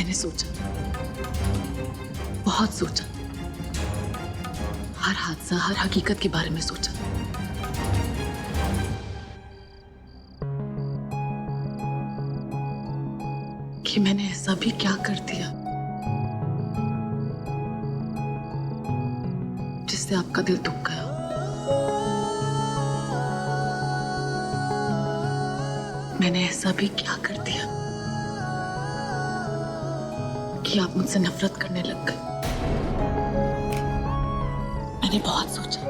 मैंने सोचा, बहुत सोचा, हर हादसा, हर हकीकत के बारे में सोचा। कि मैंने ऐसा भी क्या कर दिया जिससे आपका दिल दुख गया। मैंने ऐसा भी क्या कर दिया कि आप मुझसे नफरत करने लग गए। मैंने बहुत सोचा,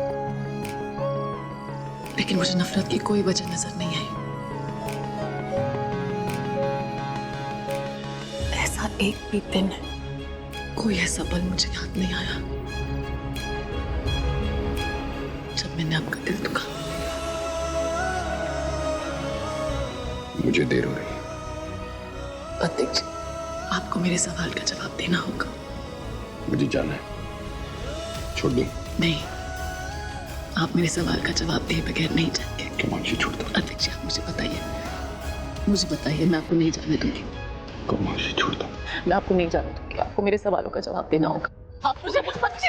लेकिन मुझे नफरत की कोई वजह नजर नहीं आई। ऐसा एक भी दिन, कोई ऐसा पल मुझे याद नहीं आया जब मैंने आपका दिल दुखा। मुझे देर हो रही है। अध्यक्ष, आपको मेरे सवाल का जवाब देना होगा। मुझे जाना है, छोड़ दूं? नहीं, आप मेरे सवाल का जवाब दिए बगैर नहीं जाएंगे। कामाक्षी छोड़ दो। अध्यक्ष, आप मुझे बताइए, मैं आपको नहीं जाने दूंगी। कामाक्षी छोड़ दो। मैं आपको नहीं जाने दूंगी। आपको मेरे सवालों का जवाब देना होगा। आप मुझे कुछ बच्चे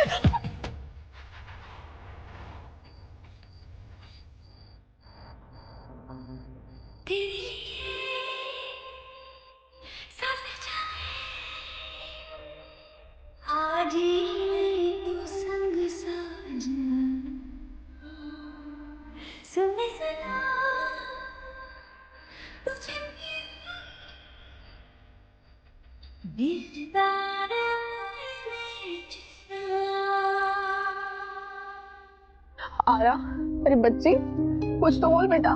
आरा, अरे बच्ची, कुछ तो बोल बेटा।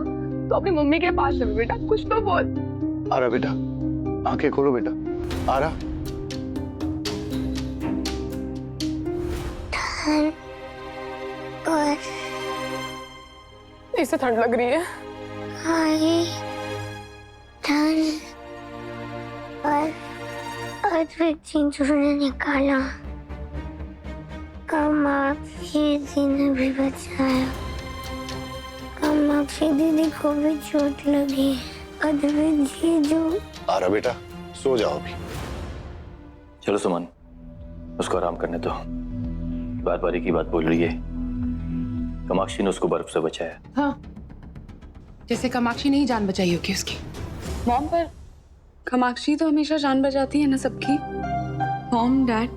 तो अपनी मम्मी के पास है बेटा, कुछ तो बोल। आरा बेटा, आंखें खोलो बेटा। आरा, इसे ठंड लग रही है। चिंचुने निकाला, कामाक्षी जी ने भी बचाया। कामाक्षी दीदी को भी चोट लगी। अद्वैत जी जो। आरा बेटा, सो जाओ अभी। चलो सुमन, उसको आराम करने दो। बार बार एक ही बात बोल रही है। कामाक्षी ने उसको बर्फ से बचाया। हाँ, जैसे कामाक्षी ने ही जान बचाई होगी उसकी। मॉम, पर कामाक्षी तो हमेशा जान बचाती है ना सबकी। मॉम, डैड,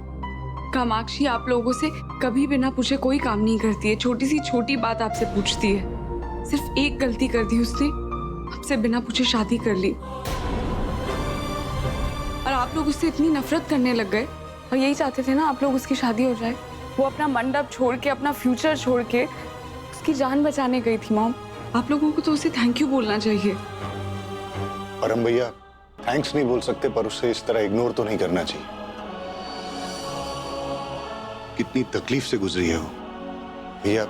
कामाक्षी आप लोगों से कभी बिना पूछे कोई काम नहीं करती है। छोटी सी छोटी बात आपसे पूछती है। सिर्फ एक गलती कर दी उसने, आपसे बिना पूछे शादी कर ली। और आप लोग उससे इतनी नफरत करने लग गए, और यही चाहते थे ना आप लोग उसकी शादी हो जाए। वो अपना मंडप छोड़ के, अपना फ्यूचर छोड़ के उसकी जान बचाने गई थी। मॉम, आप लोगों को तो उसे थैंक यू बोलना चाहिए। परम भैया, थैंक्स नहीं बोल सकते, पर उससे इस तरह इग्नोर तो नहीं करना चाहिए। कितनी तकलीफ से गुजरी है वो। भैया,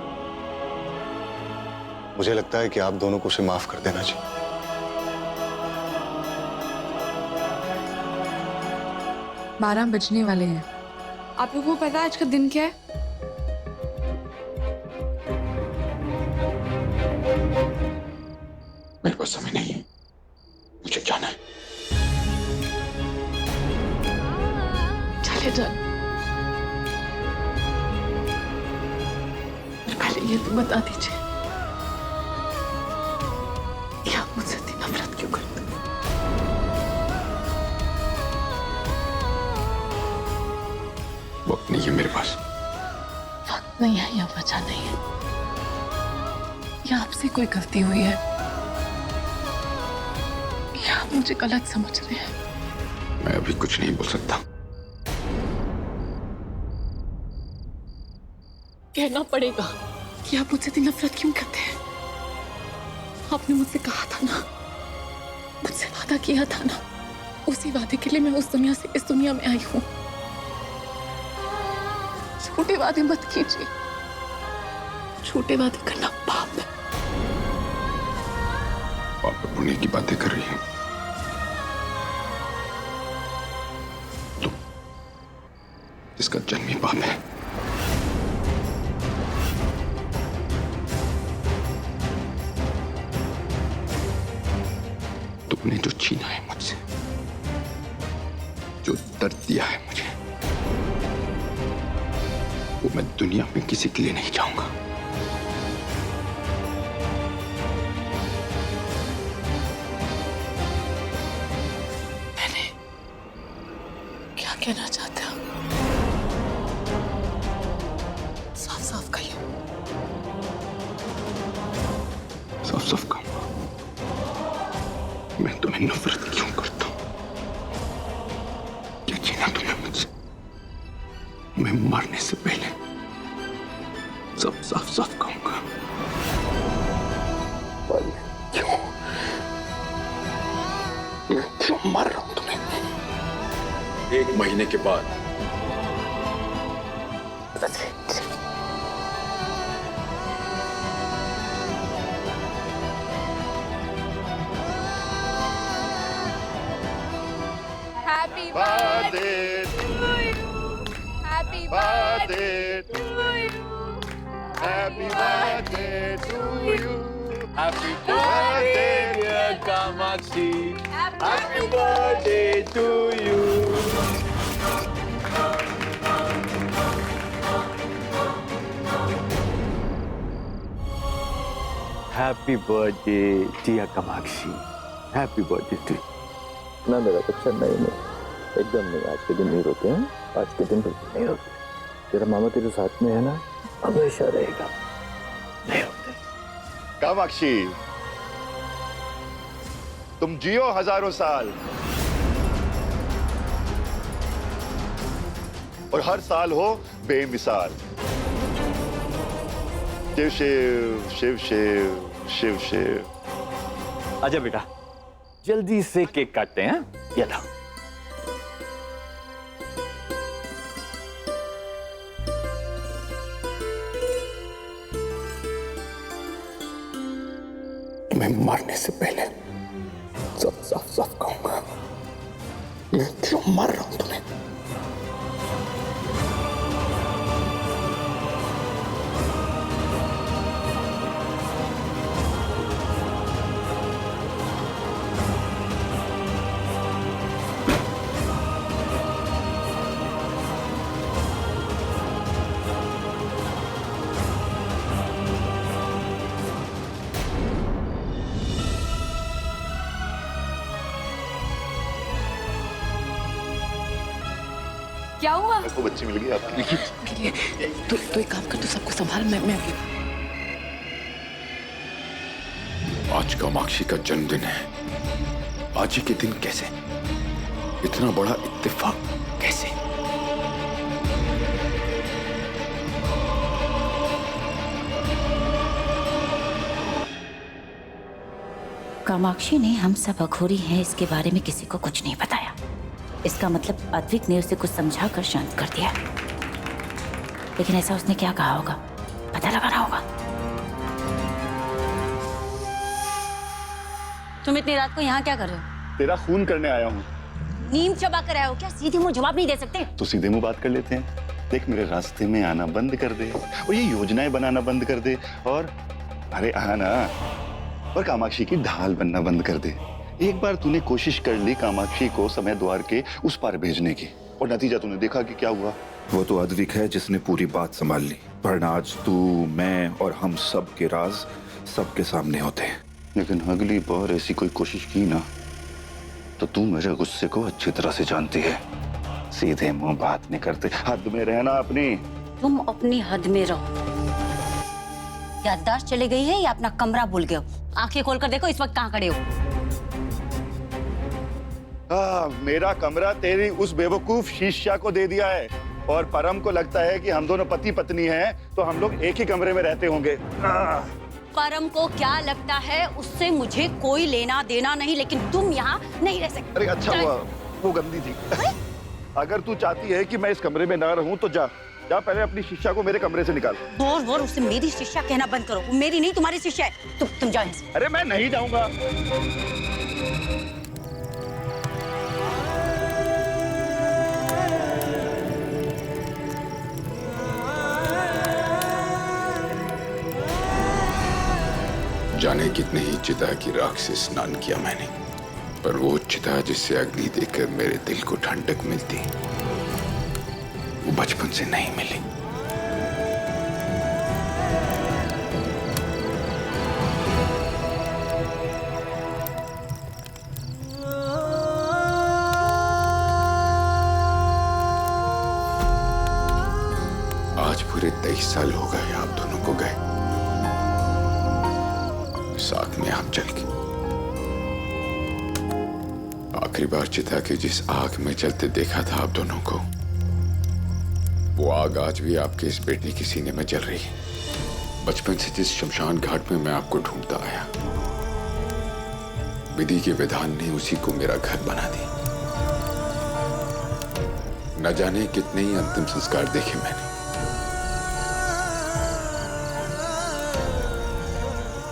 मुझे लगता है कि आप दोनों को उसे माफ कर देना चाहिए। 12 बजने वाले हैं। आप लोगों को पता है आज का दिन क्या है? मेरे पास समय नहीं है, मुझे जाना है। चले जाओ। पहले ये तो बता दीजिए कि आप मुझसे इतनी नफरत क्यों करते हो? वक्त नहीं है मेरे पास। वक्त नहीं है या वजह नहीं है, या आपसे कोई गलती हुई है, या आप मुझे गलत समझ रहे हैं? मैं अभी कुछ नहीं बोल सकता। कहना पड़ेगा कि आप मुझसे इतनी नफरत क्यों करते हैं। आपने मुझसे कहा था ना, मुझसे वादा किया था ना, उसी वादे के लिए मैं उस दुनिया से इस दुनिया में आई हूं। छोटे वादे मत कीजिए, छोटे वादे करना पाप है। पाप पुण्य की बातें कर रही है तो इसका जन्म ही पाप है। तुमने जो छीना है मुझसे, जो दर्द दिया है मुझे, वो मैं दुनिया में किसी के लिए नहीं चाहूंगा। मैंने क्या कहना चाहते हो? साफ साफ कहिए। साफ साफ कहूंगा, मैं तुम्हें नफरत क्यों करता हूं? क्या छीना तुम्हें मुझसे? मैं मरने से पहले सब साफ साफ कहूंगा। पर क्यों? मैं क्यों मर रहा हूं तुम्हें? 1 महीने के बाद Happy birthday to you. Happy birthday to you. Happy birthday to you. Happy birthday, dear Kamakshi. Happy birthday to you. Happy birthday, dear Kamakshi. Happy birthday to you. ना मेरा बच्चा, नहीं एकदम नहीं। आज के दिन नहीं रोते हैं, आज के दिन बिल्कुल नहीं रोते। तेरा मामा तेरे साथ में है ना, हमेशा रहेगा, नहीं रोते। कामाक्षी, तुम जियो हजारों साल और हर साल हो बेमिसाल। शिव शिव शिव शिव शिव शिव। आजा बेटा, जल्दी से केक काटते हैं। ये लो। मैं मरने से पहले सब साफ साफ कहूंगा। मैं क्यों मर रहा हूं तुम्हें? क्या हुआ? आपको बच्ची मिल गई आपकी। तो एक काम कर, तू सबको संभाल, मैं अभी। आज कामाक्षी का जन्मदिन है। आज ही के दिन कैसे? इतना बड़ा इत्तेफाक कैसे? कामाक्षी ने हम सब अघोरी हैं इसके बारे में किसी को कुछ नहीं बताया। इसका मतलब अद्विक ने उसे कुछ समझाकर शांत कर दिया। लेकिन ऐसा उसने क्या कहा होगा, पता लगाना होगा। तुम इतनी रात को यहाँ क्या कर रहे हो? तेरा खून करने आया हूँ। नीम चबा कर आए हो क्या? सीधे मुंह जवाब नहीं दे सकते? तो सीधे मुंह बात कर लेते हैं। देख, मेरे रास्ते में आना बंद कर दे और ये योजनाएं बनाना बंद कर दे और अरे आना और कामाक्षी की ढाल बनना बंद कर दे। एक बार तूने कोशिश कर ली कामाक्षी को समय द्वार के उस पार भेजने की और नतीजा तूने देखा कि क्या हुआ। वो तो अद्विक है जिसने पूरी बात संभाल ली, वरना आज तू, मैं और हम सब के राज सबके सामने होते हैं। लेकिन अगली बार ऐसी कोई कोशिश की ना तो तू मेरे गुस्से को अच्छी तरह से जानती है। सीधे मुंह बात नहीं करते, हद में रहना अपनी। तुम अपनी हद में रहो। याददाश्त चली गई है या अपना कमरा भूल गए हो? आंखें खोलकर देखो, इस वक्त कहाँ खड़े हो? मेरा कमरा तेरी उस बेवकूफ शीशा को दे दिया है और परम को लगता है कि हम दोनों पति पत्नी हैं तो हम लोग एक ही कमरे में रहते होंगे। परम को क्या लगता है उससे मुझे कोई लेना देना नहीं, लेकिन तुम यहाँ नहीं रह सकते। अरे अच्छा हुआ वो गंदी थी। अगर तू चाहती है कि मैं इस कमरे में ना रहूं तो जा पहले अपनी शिष्या को मेरे कमरे से निकाल। और उससे मेरी शिष्या कहना बंद करो। वो मेरी नहीं तुम्हारी शिष्या है। तुम जाओ यहाँ से। अरे मैं नहीं जाऊंगा। जाने कितने ही चिता की राख से स्नान किया मैंने, पर वो चिता जिससे अग्नि देखकर मेरे दिल को ठंडक मिलती, वो बचपन से नहीं मिली। आज पूरे 23 साल हो गए आप दोनों को गए, साथ में हम चल के। आखिरी बार चिता की जिस आग में चलते देखा था आप दोनों को, वो आग आज भी आपके इस बेटे के सीने में जल रही है। बचपन से जिस शमशान घाट में मैं आपको ढूंढता आया, विधि के विधान ने उसी को मेरा घर बना दी। न जाने कितने ही अंतिम संस्कार देखे मैंने,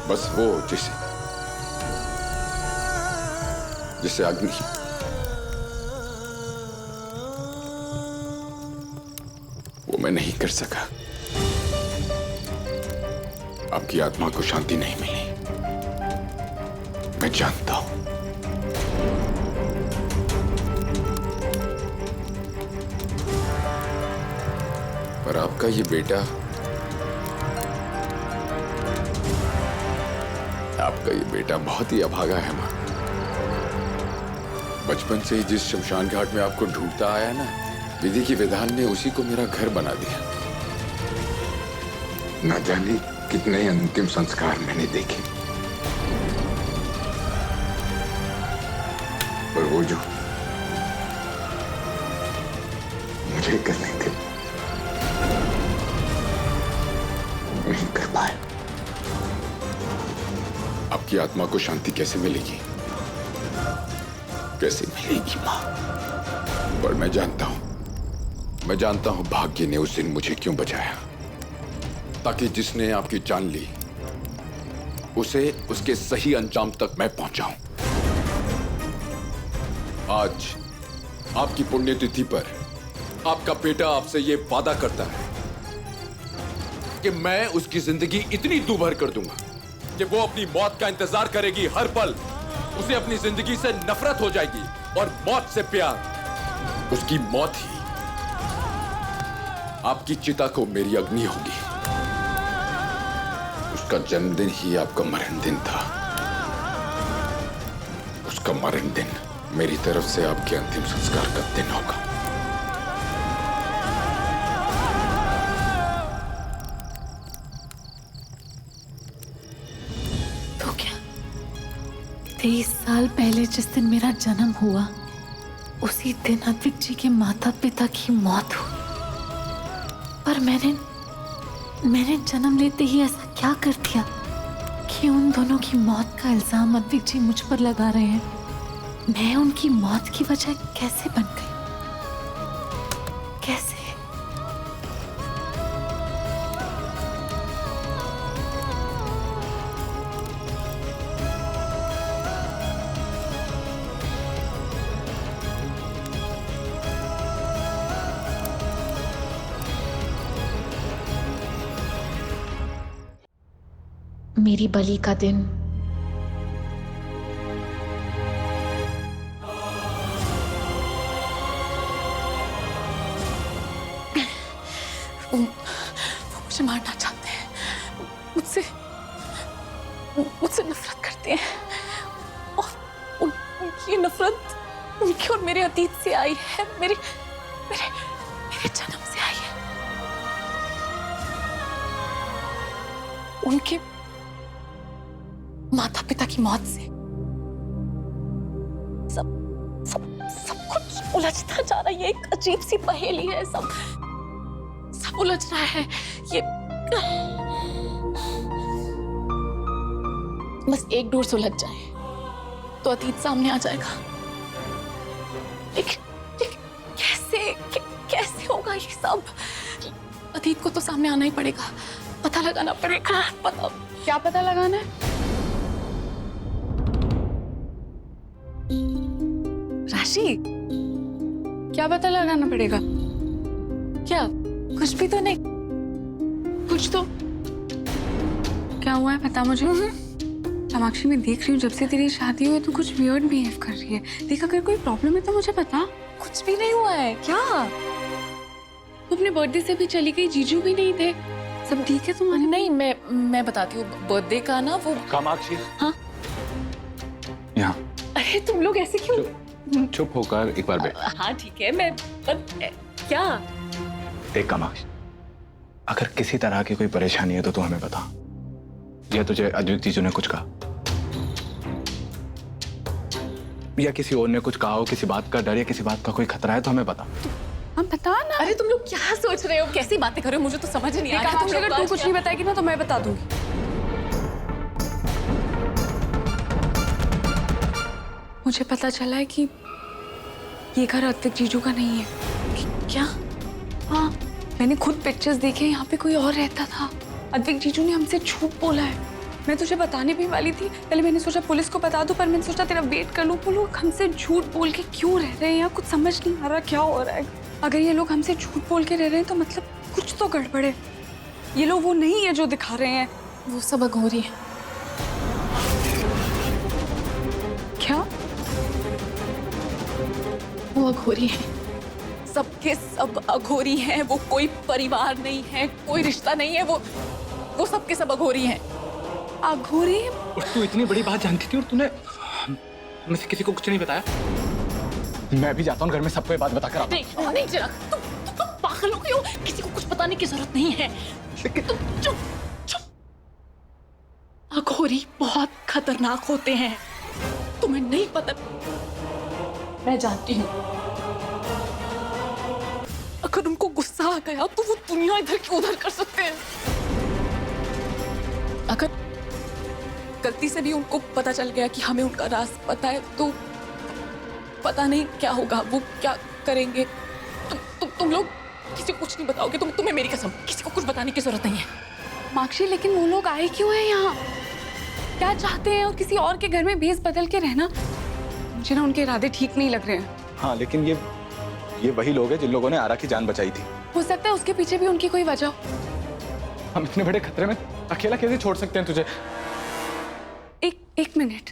बस वो जिसे अग्नि, वो मैं नहीं कर सका। आपकी आत्मा को शांति नहीं मिली, मैं जानता हूं। पर आपका ये बेटा, बहुत ही अभागा है मां। बचपन से ही जिस शमशान घाट में आपको ढूंढता आया ना, विधि के विधान ने उसी को मेरा घर बना दिया। न जाने कितने अंतिम संस्कार मैंने देखे, पर वो जो मुझे करने थे नहीं कर पाया। आपकी आत्मा को शांति कैसे मिलेगी, कैसे मिलेगी मां? पर मैं जानता हूं भाग्य ने उस दिन मुझे क्यों बचाया, ताकि जिसने आपकी जान ली उसे उसके सही अंजाम तक मैं पहुंचाऊं। आज आपकी पुण्यतिथि पर आपका बेटा आपसे ये वादा करता है कि मैं उसकी जिंदगी इतनी दूभर कर दूंगा कि वो अपनी मौत का इंतजार करेगी हर पल। उसे अपनी जिंदगी से नफरत हो जाएगी और मौत से प्यार। उसकी मौत ही आपकी चिता को मेरी अग्नि होगी। उसका जन्मदिन ही आपका मरण दिन था। उसका मरण दिन मेरी तरफ से आपके अंतिम संस्कार का दिन होगा। तो क्या 23 साल पहले जिस दिन मेरा जन्म हुआ, उसी दिन अद्विक जी के माता पिता की मौत हुई। पर मैंने जन्म लेते ही ऐसा क्या कर दिया कि उन दोनों की मौत का इल्जाम अद्विक जी मुझ पर लगा रहे हैं? मैं उनकी मौत की वजह कैसे बन गई? कैसे? मेरी बलि का दिन वो मुझे मारना चाहते हैं, मुझसे नफरत करते हैं, और उनकी नफरत उनकी और मेरे अतीत से आई है, मेरे जन्म से आई है। उनके माता पिता की मौत से सब कुछ उलझता जा रहा है। ये एक अजीब सी पहेली है। सब उलझ रहा है। ये बस एक डोर सुलझ जाए तो अतीत सामने आ जाएगा। लेकिन कैसे होगा ये सब? अतीत को तो सामने आना ही पड़ेगा, पता लगाना पड़ेगा। क्या पता लगाना है? राशि, क्या पता लगाना पड़ेगा? क्या? कुछ भी तो नहीं। कुछ तो क्या हुआ है, बता मुझे। कामाक्षी मैं देख रही हूँ जब से तेरी शादी हुई है तो कुछ वियर्ड बिहेव कर रही है। देख अगर कोई प्रॉब्लम है तो मुझे बता। कुछ भी नहीं हुआ है। क्या? तू अपने बर्थडे से भी चली गई, जीजू भी नहीं थे, सब ठीक है तुम्हारे? नहीं, मैं बताती हूँ। बर्थडे का ना वो कामाक्षी। हाँ यहाँ। अरे तुम लोग ऐसे क्यों? चुप होकर एक बार बैठ। हाँ ठीक है, मैं क्या? देख कामाक्षी, अगर किसी तरह की कोई परेशानी है तो तू हमें बता, या तुझे अद्विक जीजू ने कुछ कहा या किसी और ने कुछ कहा हो, किसी बात का डर या किसी बात का कोई खतरा है तो हमें बता। हम बता ना। अरे तुम लोग क्या सोच रहे हो? कैसी बातें कर रहे हो? मुझे तो समझ नहीं आ रहा। तुम अगर तू कुछ नहीं बताएगी ना तो मैं बता दूंगी। मुझे पता चला है कि ये घर अद्विक जीजू का नहीं है। क्या? हाँ, मैंने खुद पिक्चर्स देखे, यहाँ पे कोई और रहता था। अद्विक जीजू ने हमसे झूठ बोला है। मैं तुझे बताने भी वाली थी, पहले मैंने सोचा पुलिस को बता दूं, पर मैंने सोचा तेरा वेट कर लूं। वो लोग हमसे झूठ बोल के क्यों रह रहे हैं यहाँ, कुछ समझ नहीं आ रहा क्या हो रहा है। अगर ये लोग हमसे झूठ बोल के रह रहे हैं तो मतलब कुछ तो गड़बड़ है। ये लोग वो नहीं है जो दिखा रहे हैं। वो सब अघोरी है। क्या? वो अघोरी है, सबके सब अघोरी हैं। वो कोई परिवार नहीं है, कोई रिश्ता नहीं है। वो सबके सब अघोरी हैं। अघोरी? और तू इतनी बड़ी बात जानती थी और तूने हमें से किसी को कुछ नहीं बताया? मैं भी जाता हूँ घर में सबको ये बात बताकर आता हूँ। नहीं चिराग, तुम पागल हो गए हो। किसी को कुछ बताने की जरूरत नहीं है। तुम चुप। अघोरी बहुत खतरनाक होते हैं, तुम्हें नहीं पता। मैं जानती हूँ। अगर उनको गुस्सा आ गया तो वो दुनिया इधर की उधर कर सकते हैं। अगर गलती से भी उनको पता चल गया कि हमें उनका राज पता है तो पता नहीं क्या होगा, वो क्या करेंगे। तुम लोग किसी को कुछ नहीं बताओगे। तुम्हें मेरी कसम, किसी को कुछ बताने की जरूरत नहीं है। माक्षी, लेकिन वो लोग आए क्यों हैं यहाँ? क्या चाहते हैं? और किसी और के घर में भेस बदल के रहना, मुझे ना उनके इरादे ठीक नहीं लग रहे हैं। हाँ, लेकिन ये वही लोग हैं जिन लोगों ने आरा की जान बचाई थी। हो सकता है उसके पीछे भी उनकी कोई वजह हो। हम इतने बड़े खतरे में अकेला कैसे छोड़ सकते हैं तुझे? एक मिनट,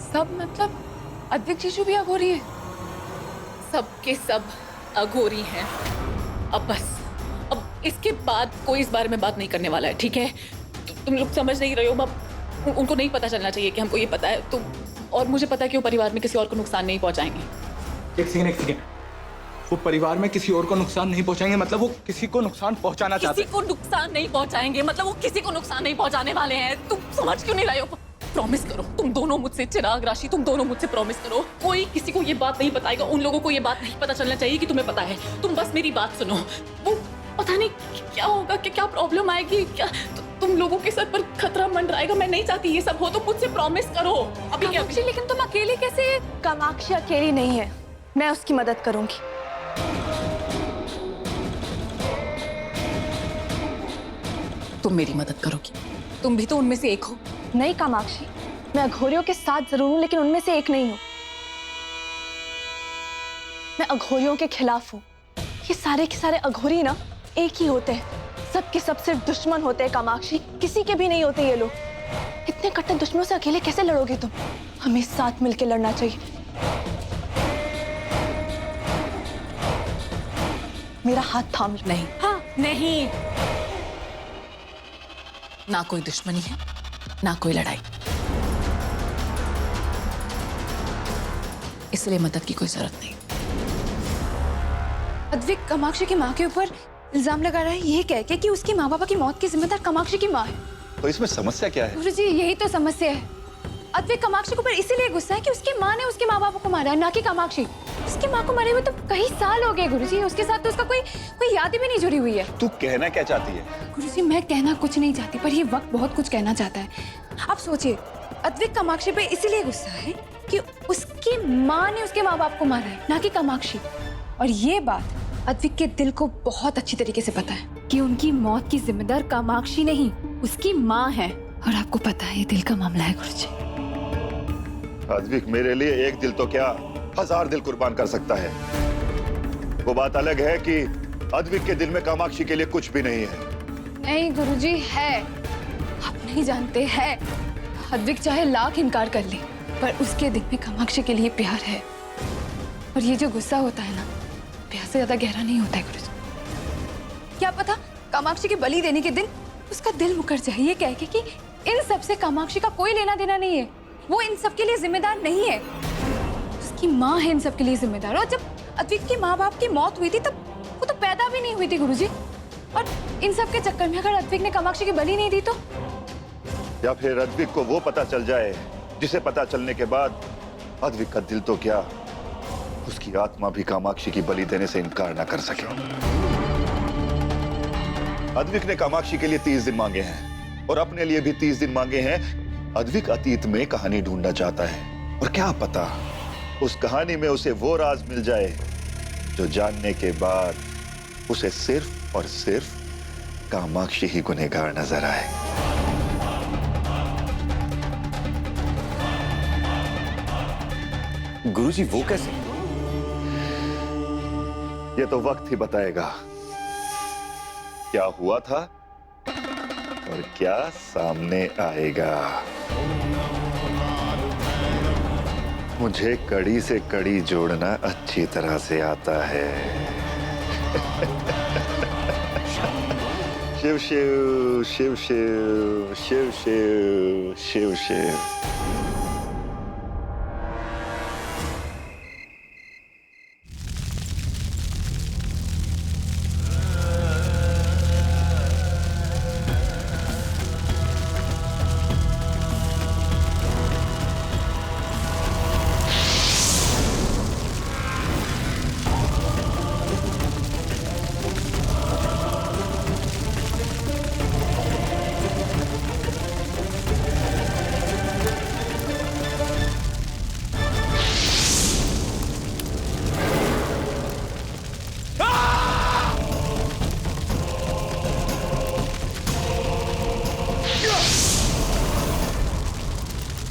सब मतलब अद्विक जीजू भी अघोरी है? सबके सब अघोरी हैं। अब इसके बाद कोई इस बारे में बात नहीं करने वाला है, ठीक है? तुम लोग समझ नहीं रहे हो। अब उनको नहीं पता चलना चाहिए कि हमको ये पता है। तो और मुझे पता है कि वो परिवार में किसी और को नुकसान नहीं पहुंचाएंगे। एक सेकंड। वो परिवार में किसी और को नुकसान नहीं पहुंचाएंगे मतलब वो किसी को नुकसान पहुंचाना चाहते हैं? किसी को नुकसान नहीं पहुंचाएंगे मतलब वो किसी को नुकसान नहीं पहुंचाने वाले हैं। तुम समझ क्यों नहीं रहे हो? प्रॉमिस करो, तुम दोनों मुझसे, चिराग, राशि, तुम दोनों मुझसे प्रॉमिस करो, कोई किसी को ये बात नहीं बताएगा। उन लोगों को ये बात नहीं पता चलना चाहिए कि तुम्हें पता है। तुम बस मेरी बात सुनो। वो पता नहीं क्या होगा, क्या प्रॉब्लम आएगी, क्या तुम लोगों के सर पर खतरा मंडराएगा। मैं नहीं चाहती ये सब हो, तो मुझसे प्रॉमिस करो अभी के अभी। लेकिन तुम अकेले कैसे? कामाक्षी अकेली नहीं है, मैं उसकी मदद करूंगी। तुम मेरी मदद करोगी? तुम भी तो उनमें से एक हो। नहीं कामाक्षी, मैं अघोरियों के साथ जरूर हूं लेकिन उनमें से एक नहीं हूं। मैं अघोरियों के खिलाफ हूँ। ये सारे के सारे अघोरी ना एक ही होते हैं, सबके सब सिर्फ दुश्मन होते हैं कामाक्षी, किसी के भी नहीं होते ये लोग। इतने कट्टर दुश्मनों से अकेले कैसे लड़ोगे तुम? हमें साथ मिलकर लड़ना चाहिए। मेरा हाथ थाम लो। नहीं, हाँ नहीं, ना कोई दुश्मनी है ना कोई लड़ाई, इसलिए मदद की कोई जरूरत नहीं। अद्विक कामाक्षी की माँ के ऊपर इल्जाम लगा रहा है ये कह के कि उसकी माँ बाबा की मौत की जिम्मेदार कामाक्षी की माँ है। तो इसमें समस्या क्या है? गुरुजी, यही तो समस्या है। अद्विक कामाक्षी के ऊपर इसीलिए गुस्सा है कि उसकी माँ ने उसके माँ बाप को मारा है, ना कि कामाक्षी। उसकी माँ को मारे हुए तो कई साल हो गए गुरुजी, उसके साथ तो उसका कोई याद भी नहीं जुड़ी हुई है। तू कहना क्या चाहती है? गुरुजी, मैं कहना कुछ नहीं चाहती, पर ये वक्त बहुत कुछ कहना चाहता है। आप सोचिए, अद्विक कामाक्षी पे इसीलिए गुस्सा है कि उसकी माँ ने उसके माँ बाप को मारा है, ना कि कामाक्षी। और ये बात अद्विक के दिल को बहुत अच्छी तरीके से पता है कि उनकी मौत की जिम्मेदार कामाक्षी नहीं, उसकी माँ है। और आपको पता है ये दिल का मामला है गुरुजी। अद्विक मेरे लिए एक दिल तो क्या 1000 दिल कुर्बान कर सकता है। वो बात अलग है कि अद्विक के दिल में कामाक्षी के लिए कुछ भी नहीं है। नहीं गुरुजी, है। नहीं जानते हैं। अद्विक चाहे लाख इनकार कर ले, पर उसके दिल में कामाक्षी के लिए प्यार है। और ये जो गुस्सा होता है ना, प्यार से ज्यादा गहरा नहीं होता है गुरुजी। क्या पता कामाक्षी की बलि देने के दिन उसका दिल मुकर जाए ये कह के कि इन सब से कामाक्षी का कोई लेना देना नहीं है, वो इन सब के लिए जिम्मेदार नहीं है, उसकी माँ है इन सब के लिए जिम्मेदार। और जब अद्विक के माँ बाप की मौत हुई थी तब वो तो पैदा भी नहीं हुई थी गुरुजी। और इन सब के चक्कर में अगर अद्विक ने कामाक्षी की बलि नहीं दी तो? या फिर अद्विक को वो पता चल जाए जिसे पता चलने के बाद अद्विक का दिल तो क्या, उसकी आत्मा भी कामाक्षी की बलि देने से इनकार ना कर सके। अद्विक ने कामाक्षी के लिए 30 दिन मांगे हैं और अपने लिए भी 30 दिन मांगे हैं। अद्विक अतीत में कहानी ढूंढना चाहता है और क्या पता उस कहानी में उसे वो राज मिल जाए जो जानने के बाद उसे सिर्फ और सिर्फ कामाक्षी ही गुनहगार नजर आए। गुरुजी वो कैसे? ये तो वक्त ही बताएगा क्या हुआ था और क्या सामने आएगा। मुझे कड़ी से कड़ी जोड़ना अच्छी तरह से आता है। शिव शिव शिव शिव शिव शिव शिव शिव।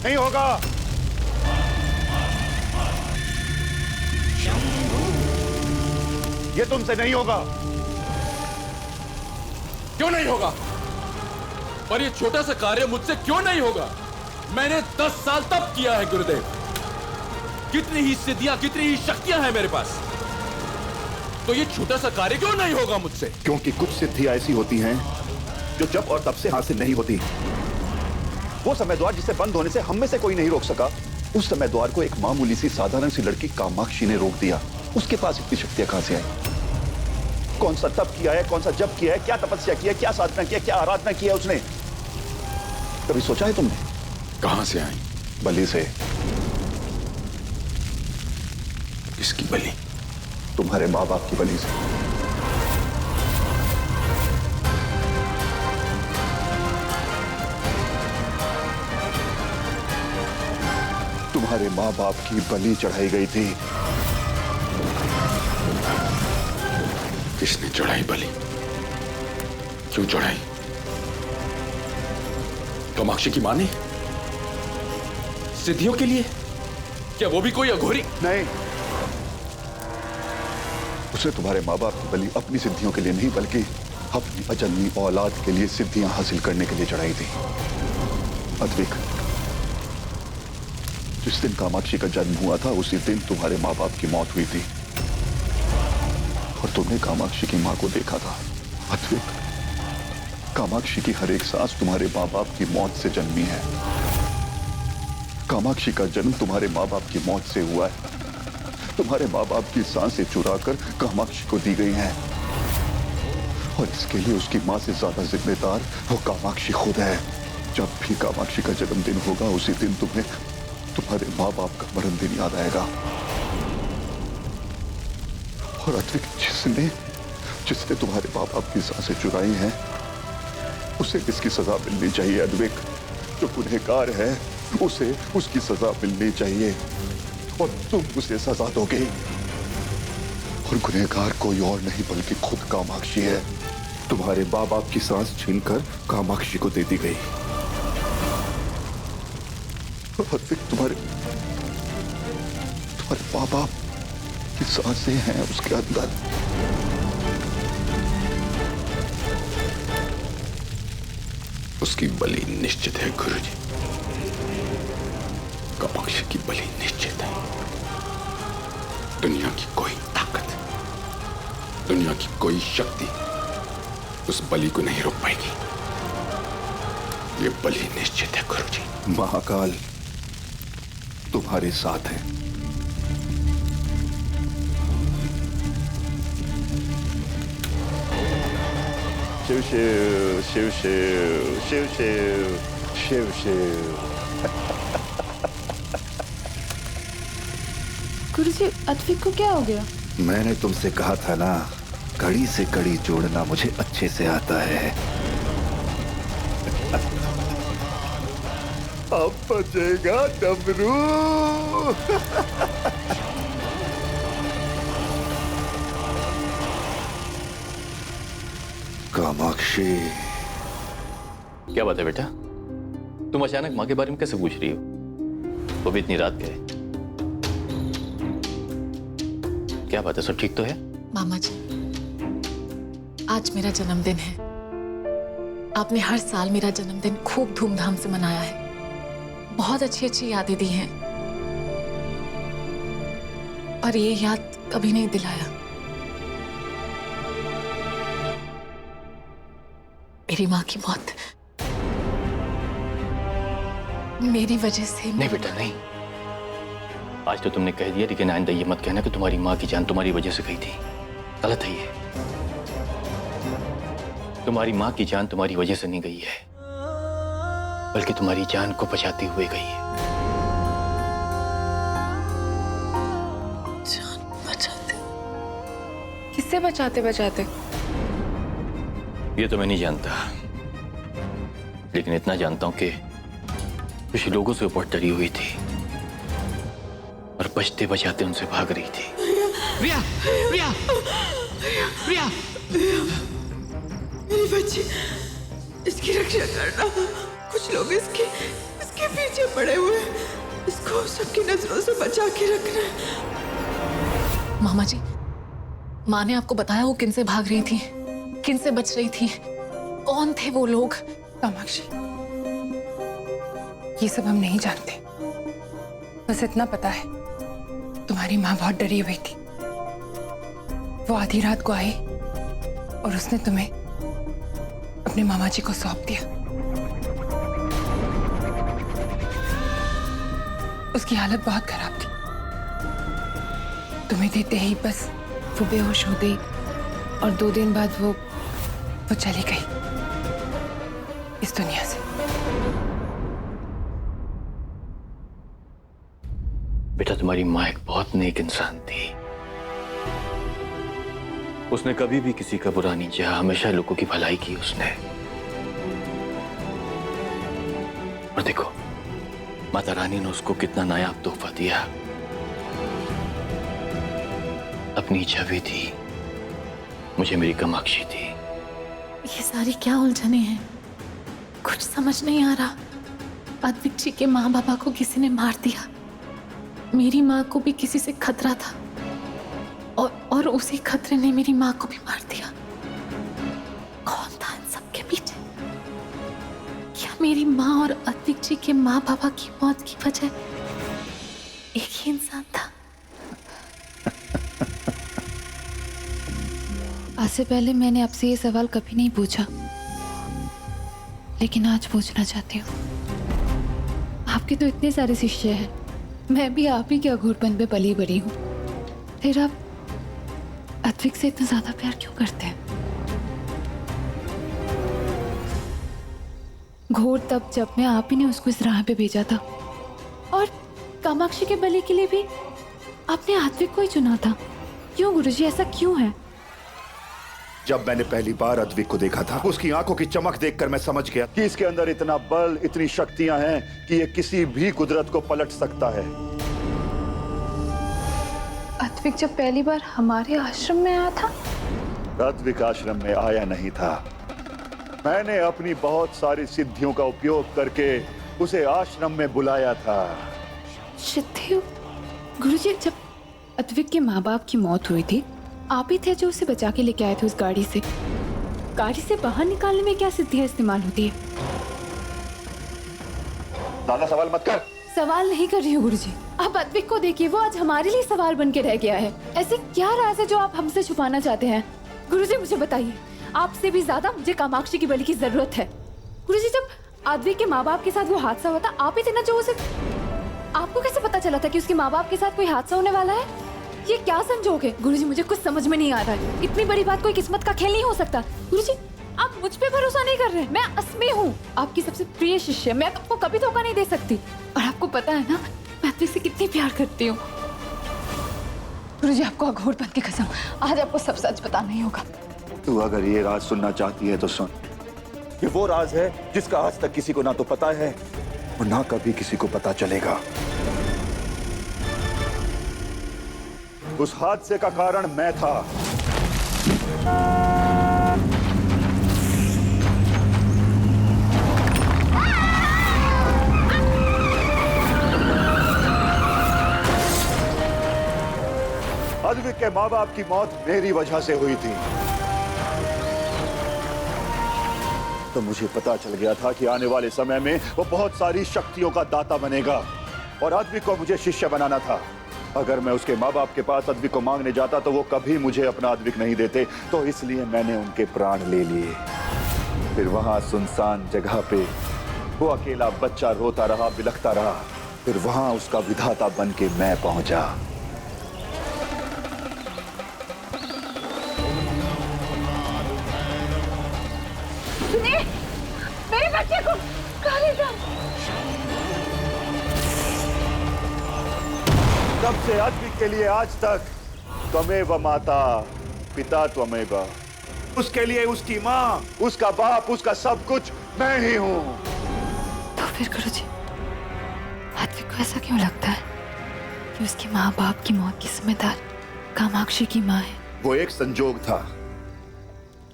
नहीं होगा। ये तुमसे नहीं होगा। क्यों नहीं होगा? पर ये छोटा सा कार्य मुझसे क्यों नहीं होगा? मैंने 10 साल तप किया है गुरुदेव। कितनी ही सिद्धियां, कितनी ही शक्तियां हैं मेरे पास, तो ये छोटा सा कार्य क्यों नहीं होगा मुझसे? क्योंकि कुछ सिद्धियां ऐसी होती हैं जो जब और तब से हासिल नहीं होती। वो समय द्वार जिसे बंद होने से हम में से कोई नहीं रोक सका, उस समय द्वार को एक मामूली सी साधारण सी लड़की कामाक्षी ने रोक दिया। उसके पास इतनी शक्तियां कहां से आई? कौन सा तप किया है, कौन सा जप किया है, क्या तपस्या की है, क्या साधना किया, क्या आराधना की है उसने? कभी सोचा है तुमने? कहां से आई? बलि से। किसकी बलि? तुम्हारे माँ बाप की बलि से। तुम्हारे माँ बाप की बलि चढ़ाई गई थी। किसने चढ़ाई बलि? क्यों चढ़ाई? कामाक्षी की मां ने? सिद्धियों के लिए? क्या वो भी कोई अघोरी? नहीं, उसने तुम्हारे माँ बाप की बलि अपनी सिद्धियों के लिए नहीं बल्कि अपनी अजन्मी औलाद के लिए सिद्धियां हासिल करने के लिए चढ़ाई थी। अद्विक, जिस दिन कामाक्षी का जन्म हुआ था उसी दिन तुम्हारे माँ बाप की मौत हुई थी और तुमने कामाक्षी की माँ को देखा था। अद्विक, कामाक्षी की हर एक सांस तुम्हारे माँ बाप की मौत से जन्मी है। कामाक्षी का जन्म तुम्हारे माँ बाप की मौत से हुआ है। तुम्हारे माँ बाप की सांसें चुराकर कामाक्षी को दी गई हैं और इसके लिए उसकी माँ से ज्यादा जिम्मेदार वो कामाक्षी खुद है। जब भी कामाक्षी का जन्मदिन होगा उसी दिन तुम्हें तुम्हारे माँ बाप का मरण दिन याद आएगा। और अद्विक, जिसने तुम्हारे माँ बाप की सांसें चुराई हैं उसे इसकी सजा मिलनी चाहिए। अद्विक, जो गुनहगार है उसे उसकी सजा मिलनी चाहिए और तुम उसे सजा दोगे। और गुनहगार कोई और नहीं बल्कि खुद कामाक्षी है। तुम्हारे माँ बाप की सांस छीनकर कामाक्षी को दे दी गई। तुम्हारे माँ बाप की सांसें हैं उसके अंदर। उसकी बलि निश्चित है गुरुजी। कामाक्षी की बलि निश्चित है। दुनिया की कोई ताकत, दुनिया की कोई शक्ति उस बलि को नहीं रोक पाएगी। ये बलि निश्चित है गुरुजी। महाकाल तुम्हारे साथ है। शिव शिव शिव शिव शिव शिव शिव शिव। गुरुजी, अद्विक को क्या हो गया? मैंने तुमसे कहा था ना, कड़ी से कड़ी जोड़ना मुझे अच्छे से आता है। अब बजेगा डमरू। कामाक्षी। क्या बात है बेटा, तुम अचानक माँ के बारे में कैसे पूछ रही हो? वो भी इतनी रात गए। क्या बात है, सब ठीक तो है? मामा जी, आज मेरा जन्मदिन है। आपने हर साल मेरा जन्मदिन खूब धूमधाम से मनाया है, बहुत अच्छी अच्छी यादें दी हैं, और ये याद कभी नहीं दिलाया। मेरी माँ की मौत मेरी वजह से। नहीं बेटा नहीं, आज तो तुमने कह दिया, लेकिन आइंदा ये मत कहना कि तुम्हारी माँ की जान तुम्हारी वजह से गई थी। गलत है ये। तुम्हारी माँ की जान तुम्हारी वजह से नहीं गई है, बल्कि तुम्हारी जान को बचाते हुए गई है। जान बचाते? किससे बचाते बचाते? ये तो मैं नहीं जानता, लेकिन इतना जानता हूं कि कुछ लोगों से बहुत डरी हुई थी और बचते बचाते उनसे भाग रही थी। रिया, रिया, रिया, मेरी बच्ची, इसकी रक्षा करना। कुछ लोग इसके पीछे पड़े हुए हैं, इसको सबकी नजरों से बचा के रखना। मामा जी, माँ ने आपको बताया वो किन से भाग रही थी, किन से बच रही थी? कौन थे वो लोग? कामाक्षी, ये सब हम नहीं जानते। बस इतना पता है, तुम्हारी माँ बहुत डरी हुई थी। वो आधी रात को आई और उसने तुम्हें अपने मामा जी को सौंप दिया। उसकी हालत बहुत खराब थी। तुम्हें देते ही बस वो बेहोश हो गई और 2 दिन बाद वो चली गई इस दुनिया से। बेटा, तुम्हारी माँ एक बहुत नेक इंसान थी। उसने कभी भी किसी का बुरा नहीं चाहा, हमेशा लोगों की भलाई की उसने। और देखो, माता रानी ने उसको कितना नायाब तोहफा दिया। अपनी छवि थी, मुझे मेरी कामाक्षी थी। ये सारी क्या उलझने हैं? कुछ समझ नहीं आ रहा। अद्विक जी के माँ बाबा को किसी ने मार दिया, मेरी माँ को भी किसी से खतरा था, और उसी खतरे ने मेरी माँ को भी मार दिया। कौन था इन सबके पीछे? क्या मेरी माँ और अद्विक जी के माँ बाबा की मौत की वजह एक ही इंसान था? आज से पहले मैंने आपसे ये सवाल कभी नहीं पूछा, लेकिन आज पूछना चाहती हूँ। आपके तो इतने सारे शिष्य हैं, मैं भी आप ही के अघोरपन पे पली बड़ी हूँ, फिर आप अद्विक से इतना ज्यादा प्यार क्यों करते हैं? घोर तब जब मैं आप ही ने उसको इस राह पे भेजा था, और कामाक्षी के बलि के लिए भी आपने अद्विक को ही चुना था। क्यों गुरुजी, ऐसा क्यों है? जब मैंने पहली बार अद्विक को देखा था, उसकी आंखों की चमक देखकर मैं समझ गया कि इसके अंदर इतना बल, इतनी शक्तियां हैं कि ये किसी भी कुदरत को पलट सकता है। अद्विक जब पहली बार हमारे आश्रम में आया था? अद्विक आश्रम में आया नहीं था। मैंने अपनी बहुत सारी सिद्धियों का उपयोग करके उसे आश्रम में बुलाया था। सिद्धियों? गुरुजी, जब अद्विक के माँ बाप की मौत हुई थी, आप ही थे जो उसे बचा के लेके आए थे उस गाड़ी से। गाड़ी से बाहर निकालने में क्या सिद्धियां इस्तेमाल होती है? ज्यादा सवाल मत कर। सवाल नहीं कर रही हूँ गुरुजी। आप अद्विक को देखिए, वो आज हमारे लिए सवाल बन के रह गया है। ऐसे क्या राज है जो आप हमसे छुपाना चाहते हैं? गुरुजी मुझे बताइए, आपसे भी ज्यादा मुझे कामाक्षी की बलि की जरूरत है। गुरुजी, जब अद्विक के माँ बाप के साथ वो हादसा हुआ था, आप ही थे ना जो उसे... आपको कैसे पता चला था कि उसके माँ बाप के साथ कोई हादसा होने वाला है? ये क्या संजोग है? गुरुजी मुझे कुछ समझ में नहीं आ रहा है। इतनी बड़ी बात कोई किस्मत का खेल नहीं हो सकता। गुरुजी आप मुझ पे भरोसा नहीं कर रहे। मैं अस्मी हूँ, आपकी सबसे प्रिय शिष्य। मैं आपको कभी धोखा नहीं दे सकती। और आपको पता है ना मैं अद्विक से कितनी प्यार करती हूँ। गुरुजी आपको अघोरपंथ की कसम, आज आपको सब सच बताना ही होगा। तू अगर ये राज सुनना चाहती है तो सुन। ये वो राज है जिसका आज तक किसी को ना तो पता है और ना कभी किसी को पता चलेगा। उस हादसे का कारण मैं था। अद्विक के माँ बाप की मौत मेरी वजह से हुई थी। तो मुझे पता चल गया था कि आने वाले समय में वो बहुत सारी शक्तियों का दाता बनेगा और अद्विक को मुझे शिष्य बनाना था। अगर मैं उसके माँ बाप के पास अद्विक को मांगने जाता तो वो कभी मुझे अपना अद्विक नहीं देते, तो इसलिए मैंने उनके प्राण ले लिए। फिर वहां सुनसान जगह पे वो अकेला बच्चा रोता रहा, बिलखता रहा। फिर वहां उसका विधाता बन के मैं पहुंचा। सुनिए, मेरे बच्चे को कहाँ ले जाओ? तब से अद्विक के लिए आज तक त्वमेव माता पिता त्वमेव, उसके लिए उसकी माँ, उसका बाप, उसका सब कुछ मैं ही हूँ। तो फिर गुरुजी अद्विक को ऐसा क्यों लगता है कि उसकी माँ बाप की मौत की जिम्मेदार कामाक्षी की माँ है? वो एक संजोग था।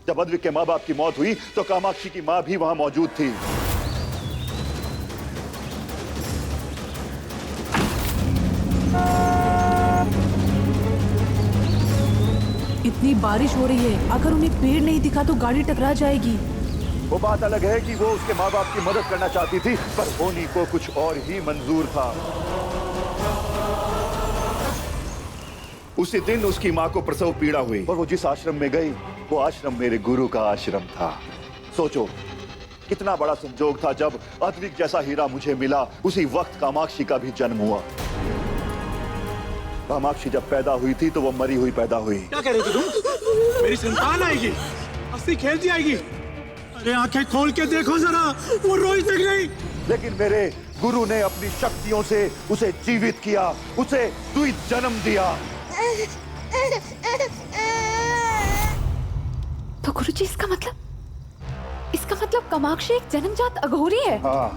जब अद्विक के माँ बाप की मौत हुई तो कामाक्षी की माँ भी वहां मौजूद थी। इतनी बारिश हो रही है, अगर उन्हें पेड़ नहीं दिखा तो गाड़ी टकरा जाएगी। वो बात अलग है कि वो उसके माँ बाप की मदद करना चाहती थी, पर होनी को कुछ और ही मंजूर था। उसी दिन उसकी माँ को प्रसव पीड़ा हुई और वो जिस आश्रम में गई वो आश्रम मेरे गुरु का आश्रम था। सोचो कितना बड़ा संजोग था। जब अद्विक जैसा हीरा मुझे मिला उसी वक्त कामाक्षी का भी जन्म हुआ। कामाक्षी जब पैदा हुई थी तो वो मरी हुई पैदा हुई। क्या कह रही थी तुम? मेरी संतान आएगी, हंसी खेलती आएगी। अरे आंखें खोल के देखो जरा, वो रोई तक नहीं। लेकिन मेरे गुरु ने अपनी शक्तियों से उसे जीवित किया, उसे द्वित जन्म दिया। तो गुरुजी इसका मतलब कामाक्षी एक जन्मजात अघोरी है? हाँ,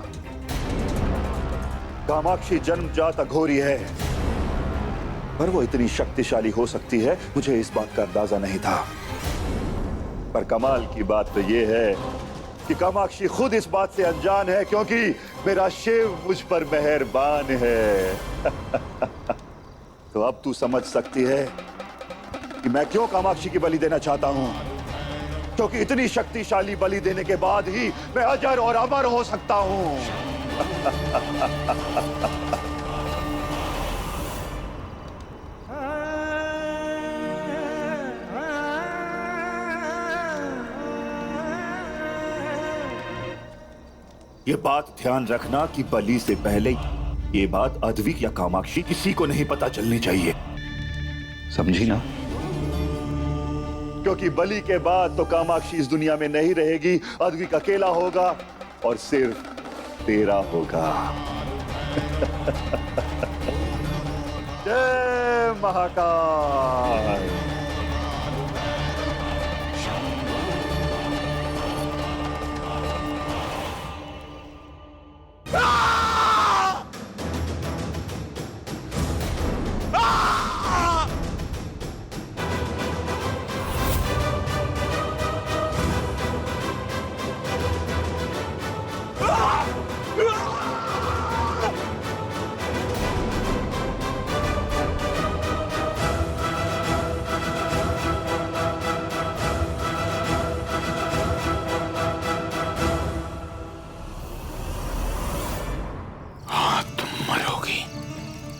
कामाक्षी जन्मजात अघोरी है, पर वो इतनी शक्तिशाली हो सकती है मुझे इस बात का अंदाजा नहीं था। पर कमाल की बात तो ये है कि कामाक्षी खुद इस बात से अनजान है, क्योंकि मेरा शिव मुझ पर मेहरबान है। तो अब तू समझ सकती है कि मैं क्यों कामाक्षी की बलि देना चाहता हूं, क्योंकि इतनी शक्तिशाली बलि देने के बाद ही मैं अजर और अमर हो सकता हूं। ये बात ध्यान रखना कि बलि से पहले ये बात अद्विक या कामाक्षी किसी को नहीं पता चलनी चाहिए, समझी ना? क्योंकि बलि के बाद तो कामाक्षी इस दुनिया में नहीं रहेगी, अद्विक अकेला होगा और सिर्फ तेरा होगा। जय महाकाल।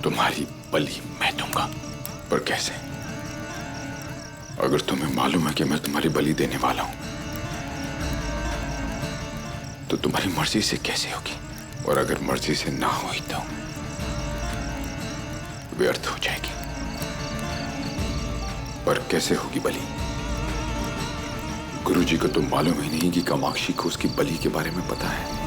तुम्हारी बलि मैं दूंगा। पर कैसे? अगर तुम्हें मालूम है कि मैं तुम्हारी बलि देने वाला हूं तो तुम्हारी मर्जी से कैसे होगी? और अगर मर्जी से ना हुई तो व्यर्थ हो जाएगी। पर कैसे होगी बलि? गुरुजी को तो मालूम ही नहीं कि कामाक्षी को उसकी बलि के बारे में पता है।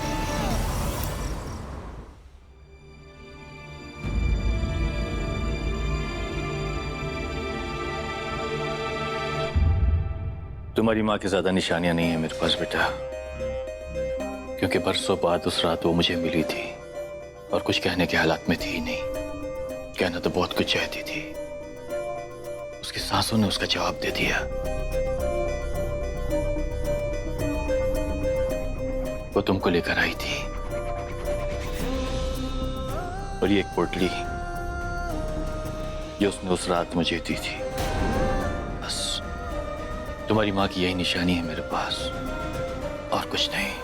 तुम्हारी माँ की ज्यादा निशानियां नहीं है मेरे पास बेटा, क्योंकि बरसों बाद उस रात वो मुझे मिली थी और कुछ कहने के हालात में थी ही नहीं। कहना तो बहुत कुछ चाहती थी, उसकी सासों ने उसका जवाब दे दिया। वो तुमको लेकर आई थी और ये एक पोटली ये उसने उस रात मुझे दी थी। बस तुम्हारी माँ की यही निशानी है मेरे पास और कुछ नहीं।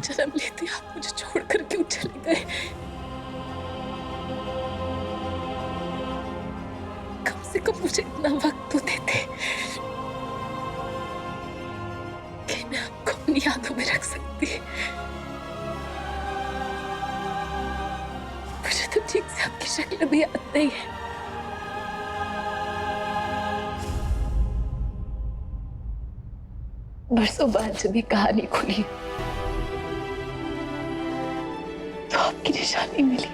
जन्म लेते आप मुझे छोड़कर क्यों चले गए? कम से कम मुझे इतना वक्त तो देते कि मैं आपको अपनी यादों में रख सकती। मुझे तो ठीक से आपकी शक्ल भी याद नहीं है। बरसों बाद जब ये कहानी खुली तो आपकी निशानी मिली।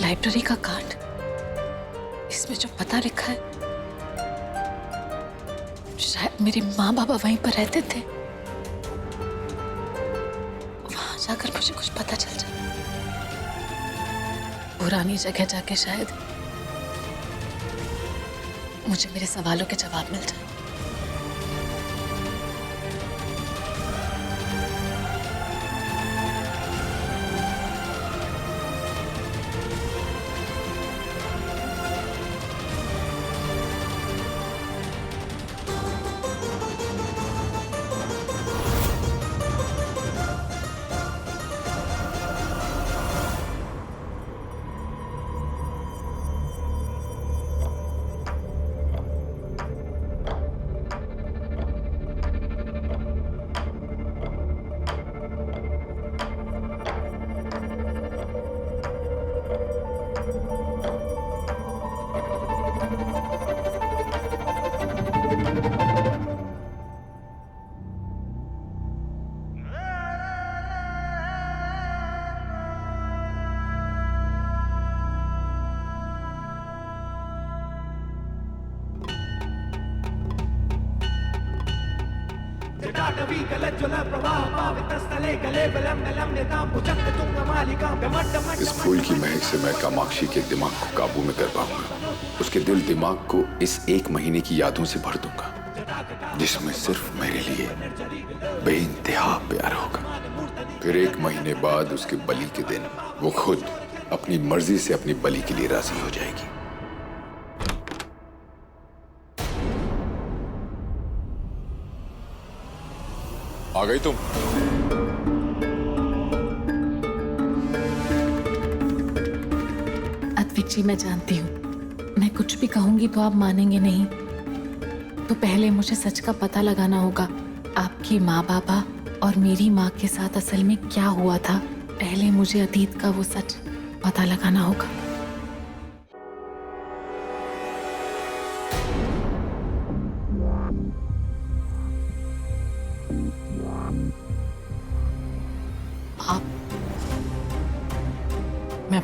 लाइब्रेरी का कार्ड, इसमें जो पता लिखा है शायद मेरे माँ बाबा वहीं पर रहते थे। वहां जाकर मुझे कुछ पता चल जाए। पुरानी जगह जाके शायद मुझे मेरे सवालों के जवाब मिल जाए। इस फूल की महक से मैं कामाक्षी के दिमाग को काबू में कर पाऊंगा। उसके दिल दिमाग को इस 1 महीने की यादों से भर दूंगा जिसमें सिर्फ मेरे लिए बेइंतहा प्यार होगा। फिर 1 महीने बाद उसके बलि के दिन वो खुद अपनी मर्जी से अपनी बलि के लिए राजी हो जाएगी। आ गई तुम? अद्विक जी, मैं जानती हूँ मैं कुछ भी कहूंगी तो आप मानेंगे नहीं। तो पहले मुझे सच का पता लगाना होगा। आपकी माँ बाबा और मेरी माँ के साथ असल में क्या हुआ था। पहले मुझे अतीत का वो सच पता लगाना होगा।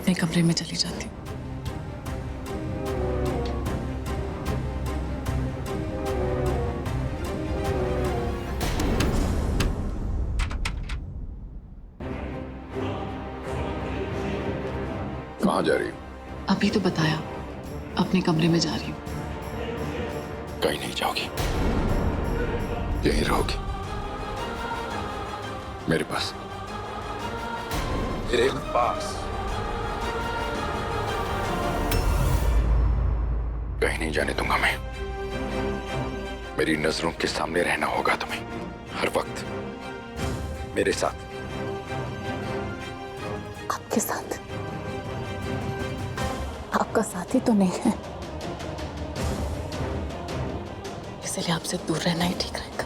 अपने कमरे में चली जाती हूँ। कहाँ जा रही हो? अभी तो बताया, अपने कमरे में जा रही हूँ। कहीं नहीं जाओगी, यहीं रहोगी मेरे पास। मेरे पास कहीं नहीं जाने दूंगा मैं। मेरी नजरों के सामने रहना होगा तुम्हें हर वक्त मेरे साथ। आपके साथ? आपका साथी तो नहीं है, इसलिए आपसे दूर रहना ही ठीक रहेगा।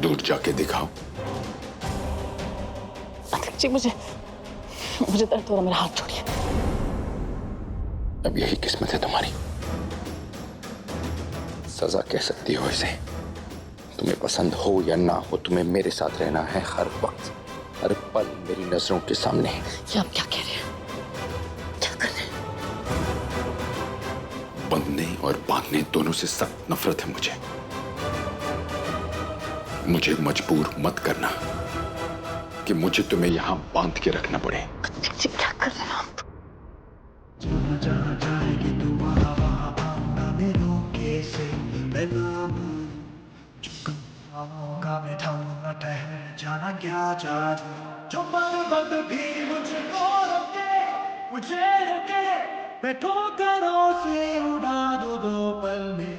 दूर जाके दिखाओ। अतिक जी, मुझे दर्द हो रहा, मेरा हाथ छोड़िए। अब यही किस्मत है तुम्हारी, सजा कह सकती हो इसे। तुम्हें पसंद हो या ना हो, तुम्हें मेरे साथ रहना है हर वक्त, हर पल मेरी नजरों के सामने। ये आप क्या कह रहे हैं? क्या कर रहे हैं? बंधने और बांधने दोनों से सख्त नफरत है मुझे। मुझे मजबूर मत करना कि मुझे तुम्हें यहां बांध के रखना पड़े। क्या कर रहे हैं आप? जाना क्या जादू जो पर्वत भी मुझको रोके, मुझे रोके, मैं ठोकरों से उड़ा दूं 2 पल में।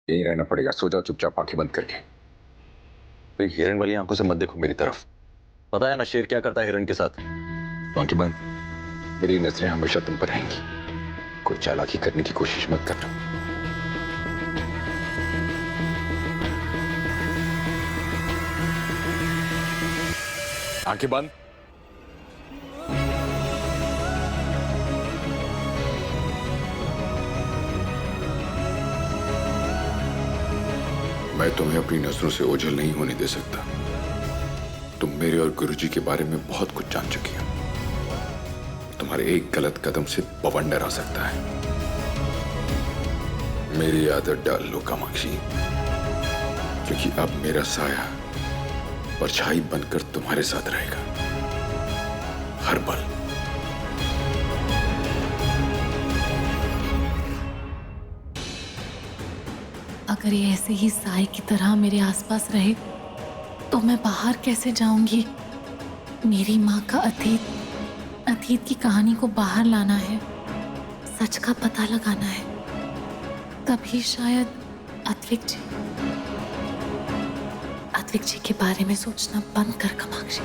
यहीं रहना पड़ेगा। सो जाओ चुपचाप आंखें बंद करके। तो हिरण वाली आंखों से मत देखो मेरी तरफ। पता है ना शेर क्या करता है हिरण के साथ? तो आंखें बंद। मेरी नजरें हमेशा तुम पर रहेंगी। कोई चालाकी करने की कोशिश मत करना। आंखें बंद। मैं तुम्हें अपनी नजरों से ओझल नहीं होने दे सकता। तुम मेरे और गुरुजी के बारे में बहुत कुछ जान चुकी हो। तुम्हारे एक गलत कदम से बवंडर आ सकता है। मेरी आदत डाल लो कामाक्षी, क्योंकि अब मेरा साया परछाई बनकर तुम्हारे साथ रहेगा हर पल। अगर ये ऐसे ही साए की तरह मेरे आसपास रहे तो मैं बाहर कैसे जाऊंगी? मेरी माँ का अतीत की कहानी को बाहर लाना है, सच का पता लगाना है। तभी शायद अद्विक जी के बारे में सोचना बंद कर कामाक्षी।